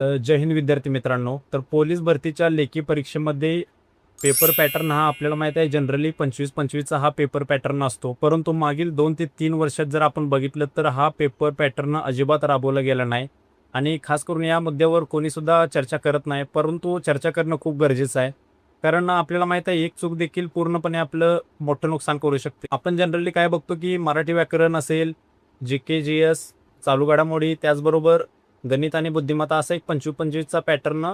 जय हिंद विद्यार्थी मित्रांनो. तर पोलीस भरतीच्या लेखी परीक्षेमध्ये पेपर पॅटर्न हा आपल्याला माहीत आहे, जनरली 25-25चा हा पेपर पॅटर्न असतो. परंतु मागील 2 ते 3 वर्षात जर आपण बघितलं तर हा पेपर पॅटर्न अजिबात राबवला गेला नाही आणि खास करून या मुद्द्यावर कोणीसुद्धा चर्चा करत नाही. परंतु चर्चा करणं खूप गरजेचं आहे. कारण आपल्याला माहीत आहे, एक चूक देखील पूर्णपणे आपलं मोठं नुकसान करू शकते. आपण जनरली काय बघतो की मराठी व्याकरण असेल, जी-के, जी-एस, चालू घडामोडी, त्याचबरोबर गणित आणि बुद्धिमत्ता असा एक 25-25चा पॅटर्न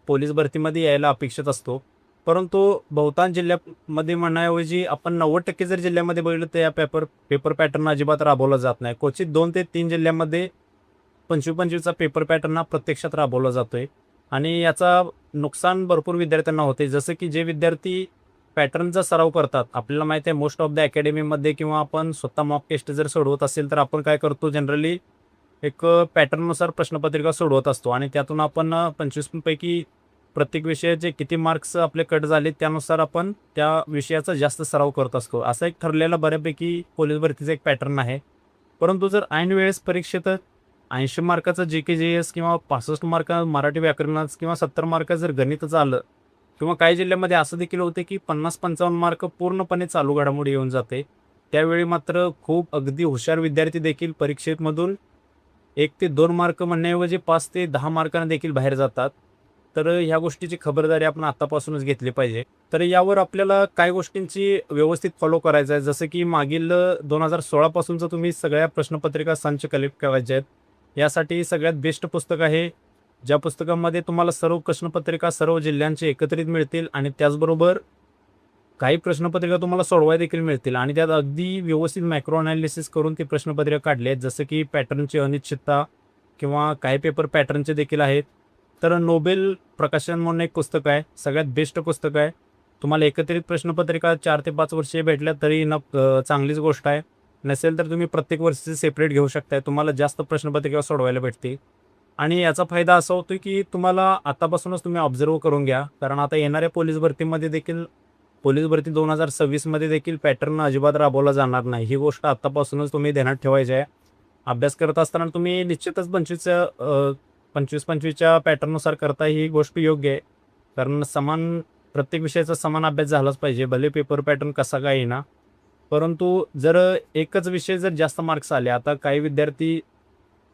पोलीस भरतीमध्ये यायला अपेक्षित असतो. परंतु बहुतांश जिल्ह्यामध्ये म्हणण्याऐवजी आपण 90% जर जिल्ह्यामध्ये बघितलं तर या पेपर पॅटर्न अजिबात राबवला जात नाही. क्वचित 2 ते 3 जिल्ह्यामध्ये 25-25चा पेपर पॅटर्न हा प्रत्यक्षात राबवला जातोय आणि याचा नुकसान भरपूर विद्यार्थ्यांना होते. जसं की जे विद्यार्थी पॅटर्नचा सराव करतात, आपल्याला माहिती आहे मोस्ट ऑफ द अकॅडमीमध्ये किंवा आपण स्वतः मॉक टेस्ट जर सोडवत असेल तर आपण काय करतो, जनरली एक पॅटर्ननुसार प्रश्नपत्रिका सोडवत असतो आणि त्यातून आपण 25 पैकी प्रत्येक विषयाचे किती मार्क्स आपले कट झाले त्यानुसार आपण त्या विषयाचा जास्त सराव करत असतो. असा एक ठरलेला बऱ्यापैकी पोलीस भरतीचा एक पॅटर्न आहे. परंतु जर ऐन वेळेस परीक्षेत 80 मार्काचं जी-के-जी-एस किंवा 65 मार्क मराठी व्याकरणाचं किंवा 70 मार्क जर गणिताचं आलं किंवा काही जिल्ह्यामध्ये असं देखील होते की 50-55 मार्क पूर्णपणे चालू घडामोडी येऊन जाते. त्यावेळी मात्र खूप अगदी हुशार विद्यार्थी देखील परीक्षेमधून 1 ते 2 मार्क म्हणण्याऐवजी 5 ते 10 मार्कांना देखील बाहेर जातात. तर ह्या गोष्टीची खबरदारी आपण आत्तापासूनच घेतली पाहिजे. तर यावर आपल्याला काय गोष्टींची व्यवस्थित फॉलो करायचं आहे, जसं की मागील 2016 पासूनचं तुम्ही सगळ्या प्रश्नपत्रिका संच कलेक्ट करायचे आहेत. यासाठी सगळ्यात बेस्ट पुस्तक आहे, ज्या पुस्तकामध्ये तुम्हाला सर्व प्रश्नपत्रिका सर्व जिल्ह्यांचे एकत्रित मिळतील आणि त्याचबरोबर काही प्रश्नपत्रिका तुम्हाला सोडवायला देखील मिळतील आणि त्यात अगदी व्यवस्थित मॅक्रो अनालिसिस करून ती प्रश्नपत्रिका काढली आहेत. जसं की पॅटर्नची अनिश्चितता किंवा काही पेपर पॅटर्नचे देखील आहेत. तर नोबेल प्रकाशन म्हणून एक पुस्तक आहे, सगळ्यात बेस्ट पुस्तक आहे. तुम्हाला एकत्रित प्रश्नपत्रिका 4 ते 5 वर्षे भेटल्या तरी चांगलीच गोष्ट आहे. नसेल तर तुम्ही प्रत्येक वर्षीचे सेपरेट घेऊ शकताय. तुम्हाला जास्त प्रश्नपत्रिका सोडवायला भेटते आणि याचा फायदा असा होतो की तुम्हाला आतापासूनच तुम्ही ऑब्झर्व्ह करून घ्या. कारण आता येणाऱ्या पोलीस भरतीमध्ये देखील पोलीस भरती 2026 मध्ये देखील पॅटर्न अजिबात राबवला जाणार नाही. ही गोष्ट आत्तापासूनच तुम्ही ध्यानात ठेवायची आहे. अभ्यास करत असताना तुम्ही निश्चितच 25-25च्या पॅटर्ननुसार करता, ही गोष्ट योग्य आहे. कारण प्रत्येक विषयाचा समान अभ्यास झालाच पाहिजे, भले पेपर पॅटर्न कसा काय येईना. परंतु जर एकच विषय जर जास्त मार्क्स आले, आता काही विद्यार्थी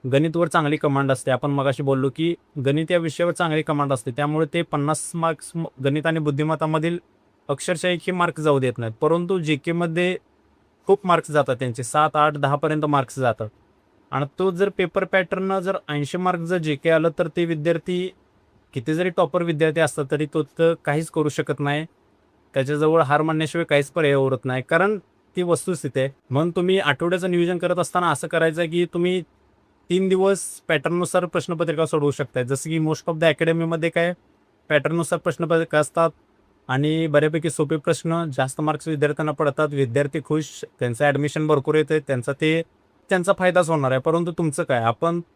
गणितवर चांगली कमांड असते. आपण मगाशी बोललो की गणित या विषयावर चांगली कमांड असते, त्यामुळे ते 50 मार्क्स गणित आणि बुद्धिमत्तामधील अक्षरशः एकही मार्क जाऊ देत नाहीत. परंतु जी-केमध्ये खूप मार्क्स जातात, त्यांचे 7, 8, 10 पर्यंत मार्क्स जातात आणि तो जर पेपर पॅटर्न जर 80 मार्क जर जी-के आलं तर ते विद्यार्थी किती जरी टॉपर विद्यार्थी असतात तरी तो तर काहीच करू शकत नाही. त्याच्याजवळ हार मानण्याशिवाय काहीच पर्याय उरत नाही, कारण ती वस्तुस्थिती आहे. म्हणून तुम्ही आठवड्याचं नियोजन करत असताना असं करायचं आहे की तुम्ही 3 दिवस पॅटर्ननुसार प्रश्नपत्रिका सोडवू शकताय. जसं की मोस्ट ऑफ द अकॅडमीमध्ये काय पॅटर्ननुसार प्रश्नपत्रिका असतात आणि बऱ्यापैकी सोपे प्रश्न, जास्त मार्क्स विद्यार्थ्यांना पडतात, विद्यार्थी खुश, त्यांचं ॲडमिशन भरपूर येतं, त्यांचा फायदाच होणार आहे. परंतु तुमचं काय,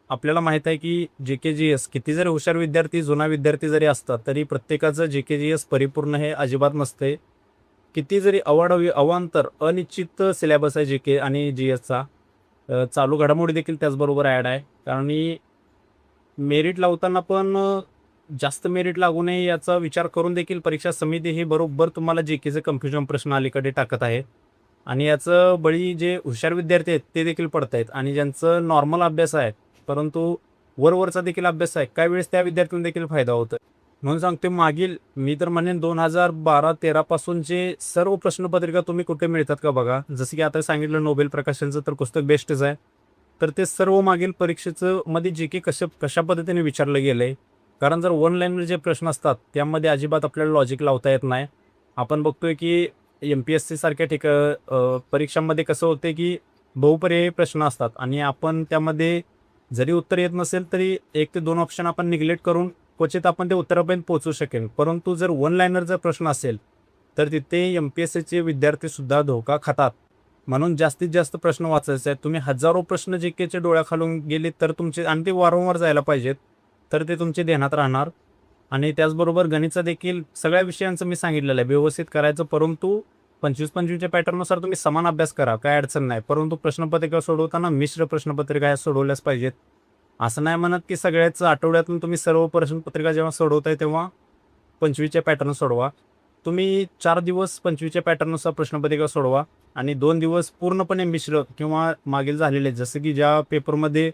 आपल्याला माहीत आहे की जी-के-जी-एस किती जरी हुशार विद्यार्थी, जुना विद्यार्थी जरी असतात तरी प्रत्येकाचं जी-के-जी-एस परिपूर्ण हे अजिबात नसते. किती जरी अवांतर अनिश्चित सिलेबस आहे जी-के आणि जी-एसचा. चालू घडामोडी देखील त्याचबरोबर ॲड आहे. कारण मेरिट लावताना पण जास्त मेरिट लागू नये याचा विचार करून देखील परीक्षा समिती ही बरोबर तुम्हाला जी-केचे कन्फ्युजन प्रश्न अलीकडे टाकत आहे आणि याचं बळी जे हुशार विद्यार्थी आहेत ते देखील पडत आहेत आणि ज्यांचं नॉर्मल अभ्यास आहे परंतु वरवरचा देखील अभ्यास आहे, काही वेळेस त्या विद्यार्थ्यांना देखील फायदा होतो. म्हणून सांगते, मी तर म्हणेन 2012-13 पासूनचे सर्व प्रश्नपत्रिका तुम्ही कुठे मिळतात का बघा. जसं की आता सांगितलं नोबेल प्रकाशनचं तर पुस्तक बेस्टच आहे. तर ते सर्व मागील परीक्षेचं मध्ये जी-के कशा पद्धतीने विचारलं गेलंय. कारण जर वन लाईनर जे प्रश्न असतात त्यामध्ये अजिबात आपल्याला लॉजिक लावता येत नाही. आपण बघतोय की MPSC सारख्या परीक्षांमध्ये कसं होते की बहुपर्यायी प्रश्न असतात आणि आपण त्यामध्ये जरी उत्तर येत नसेल तरी 1 ते 2 ऑप्शन आपण निग्लेक्ट करून क्वचित आपण ते उत्तरापर्यंत पोहोचू शकेल. परंतु जर वन लाईनरचा प्रश्न असेल तर तिथे MPSCचे विद्यार्थीसुद्धा धोका खातात. म्हणून जास्तीत जास्त प्रश्न वाचायचे आहेत. तुम्ही हजारो प्रश्न जी-केचे डोळ्याखालून गेले तर तुमचे, आणि ते वारंवार जायला पाहिजेत, तर ते तुमचे ध्यानात राहणार. आणि त्याचबरोबर गणितचा देखील सगळ्या विषयांचं मी सांगितलेलं आहे व्यवस्थित करायचं. परंतु 25-25च्या पॅटर्ननुसार तुम्ही समान अभ्यास करा, काय अडचण नाही. परंतु प्रश्नपत्रिका सोडवताना मिश्र प्रश्नपत्रिका ह्या सोडवल्याच पाहिजेत. असं नाही म्हणत की सगळ्याच आठवड्यातून तुम्ही सर्व प्रश्नपत्रिका जेव्हा सोडवताय तेव्हा 25च्या पॅटर्न सोडवा. तुम्ही 4 दिवस 25च्या पॅटर्ननुसार प्रश्नपत्रिका सोडवा आणि 2 दिवस पूर्णपणे मिश्र किंवा मागील झालेले, जसं की ज्या पेपरमध्ये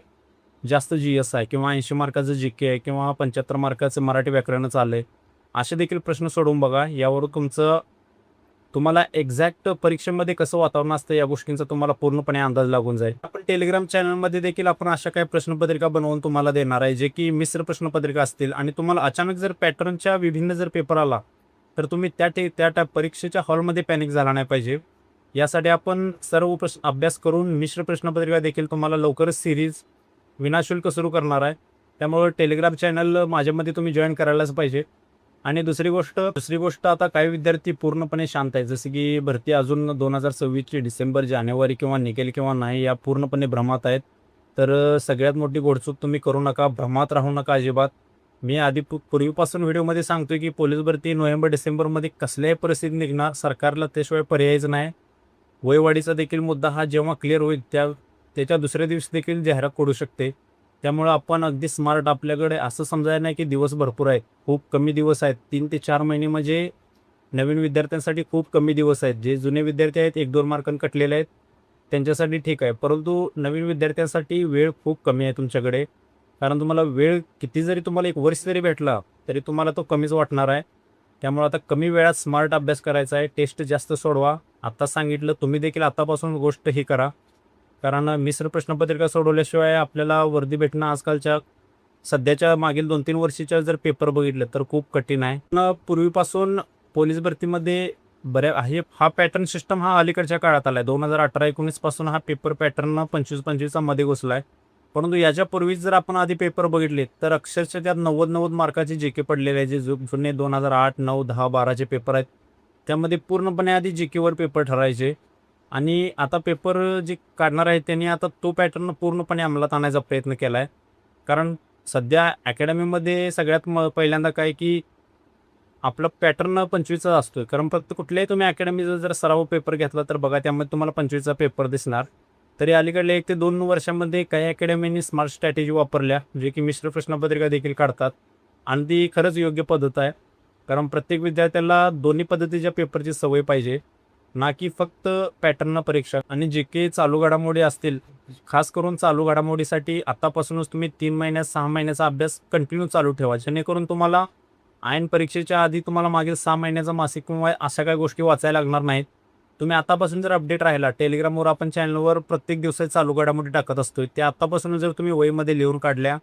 जास्त GS आहे किंवा 80 मार्काचं GK आहे किंवा 75 मार्काचं मराठी व्याकरणच आलंय, असे देखील प्रश्न सोडवून बघा. यावरून तुम्हाला एक्झॅक्ट परीक्षेमध्ये कसं वातावरण असतं या गोष्टींचा तुम्हाला पूर्णपणे अंदाज लागून जाईल. आपण टेलिग्राम चॅनलमध्ये देखील आपण अशा काही प्रश्नपत्रिका बनवून तुम्हाला देणार आहे, जे की मिश्र प्रश्नपत्रिका असतील आणि तुम्हाला अचानक जर पॅटर्नच्या विभिन्न जर पेपर आला तर तुम्ही त्या परीक्षेच्या हॉलमध्ये पॅनिक झाला नाही पाहिजे. यासाठी आपण सर्व अभ्यास करून मिश्र प्रश्नपत्रिका देखील तुम्हाला लवकरच सिरीज विनाशुल्क सुरू करणार आहे. त्यामुळे टेलिग्राम चॅनल माझ्यामध्ये तुम्ही जॉईन करायलाच पाहिजे. आणि दुसरी गोष्ट आता काही विद्यार्थी पूर्णपणे शांत आहेत, जसे की भरती अजून 2026ची डिसेंबर जानेवारी किंवा निघेल किंवा नाही या पूर्णपणे भ्रमात आहेत. तर सगळ्यात मोठी घोडचूक तुम्ही करू नका, भ्रमात राहू नका अजिबात. मी आधी पूर्वीपासून व्हिडिओमध्ये सांगतोय की पोलीस भरती नोव्हेंबर-डिसेंबरमध्ये कसल्याही परिस्थितीत निघणार, सरकारला त्याशिवाय पर्यायच नाही. वयवाढीचा देखील मुद्दा हा जेव्हा क्लिअर होईल त्याच्या दुसऱ्या दिवशी देखील जाहिरात पडू शकते. त्यामुळं आपण अगदी स्मार्ट, आपल्याकडे असं समजायला नाही की दिवस भरपूर आहेत, खूप कमी दिवस आहेत. 3 ते 4 महिने म्हणजे नवीन विद्यार्थ्यांसाठी खूप कमी दिवस आहेत. जे जुने विद्यार्थी आहेत 1-2 मार्कांनी कटलेले आहेत त्यांच्यासाठी ठीक आहे, परंतु नवीन विद्यार्थ्यांसाठी वेळ खूप कमी आहे तुमच्याकडे. कारण तुम्हाला वेळ किती जरी तुम्हाला 1 वर्ष जरी भेटला तरी तुम्हाला तो कमीच वाटणार आहे. त्यामुळे आता कमी वेळात स्मार्ट अभ्यास करायचा आहे, टेस्ट जास्त सोडवा. आता सांगितलं तुम्ही देखील आतापासून गोष्ट ही करा, कारण मिश्र प्रश्नपत्रिका सोडवल्याशिवाय आपल्याला वर्दी भेटणं आजकालच्या सध्याच्या मागील 2-3 वर्षीच्या जर पेपर बघितले तर खूप कठीण आहे. पण पूर्वीपासून पोलीस भरतीमध्ये हा पॅटर्न सिस्टम हा अलीकडच्या काळात आला आहे. 2018-19 पासून हा पेपर पॅटर्न 25-25चा मध्ये घुसला आहे. परंतु याच्यापूर्वीच जर आपण आधी पेपर बघितले तर अक्षरशः त्यात 90-90 मार्काचे GK पडलेले आहे. जे जुने 2008, 9, 10, 12चे पेपर आहेत त्यामध्ये पूर्णपणे आधी GKवर पेपर ठरायचे. आणि आता पेपर जे काढणार आहेत त्यांनी आता तो पॅटर्न पूर्णपणे अंमलात आणायचा प्रयत्न केला आहे. कारण सध्या अकॅडमीमध्ये सगळ्यात पहिल्यांदा काय की आपला पॅटर्न 25चा असतोय. कारण फक्त कुठल्याही तुम्ही अकॅडमीचा जर सराव पेपर घेतला तर बघा त्यामध्ये तुम्हाला 25चा पेपर दिसणार. तरी अलीकडल्या 1 ते 2 वर्षांमध्ये काही अकॅडमीनी स्मार्ट स्ट्रॅटेजी वापरल्या, जे की मिश्र प्रश्नपत्रिका देखील काढतात आणि ती खरंच योग्य पद्धत आहे. कारण प्रत्येक विद्यार्थ्याला दोन्ही पद्धतीच्या पेपरची सवय पाहिजे, ना की फक्त पॅटर्न परीक्षा. आणि जे काही चालू घडामोडी असतील, खास करून चालू घडामोडीसाठी आतापासूनच तुम्ही 3 महिन्यात 6 महिन्याचा अभ्यास कंटिन्यू चालू ठेवा, जेणेकरून तुम्हाला ऐन परीक्षेच्या आधी तुम्हाला मागील 6 महिन्याचा मासिक किंवा अशा काही गोष्टी वाचायला लागणार नाहीत. तुम्ही आतापासून जर अपडेट राहिला, टेलिग्रामवर आपण चॅनलवर प्रत्येक दिवसात चालू घडामोडी टाकत असतोय, त्या आतापासून जर तुम्ही वहीमध्ये लिहून काढल्या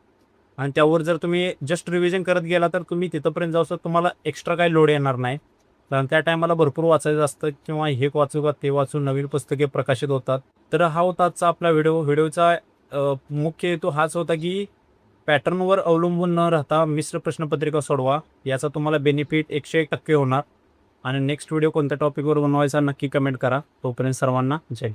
आणि त्यावर जर तुम्ही जस्ट रिव्हिजन करत गेला तर तुम्ही तिथंपर्यंत जाऊ तुम्हाला एक्स्ट्रा काही लोड येणार नाही. कारण त्या टायमाला भरपूर वाचायचं असतं किंवा हे वाचू का ते वाचून नवीन पुस्तके प्रकाशित होतात. तर हा होता आजचा आपला व्हिडिओचा मुख्य हेतू हाच होता की पॅटर्नवर अवलंबून न राहता मिश्र प्रश्नपत्रिका सोडवा. याचा तुम्हाला बेनिफिट 101% होणार. आणि नेक्स्ट व्हिडिओ कोणत्या टॉपिकवर बनवायचा नक्की कमेंट करा. तोपर्यंत सर्वांना जय.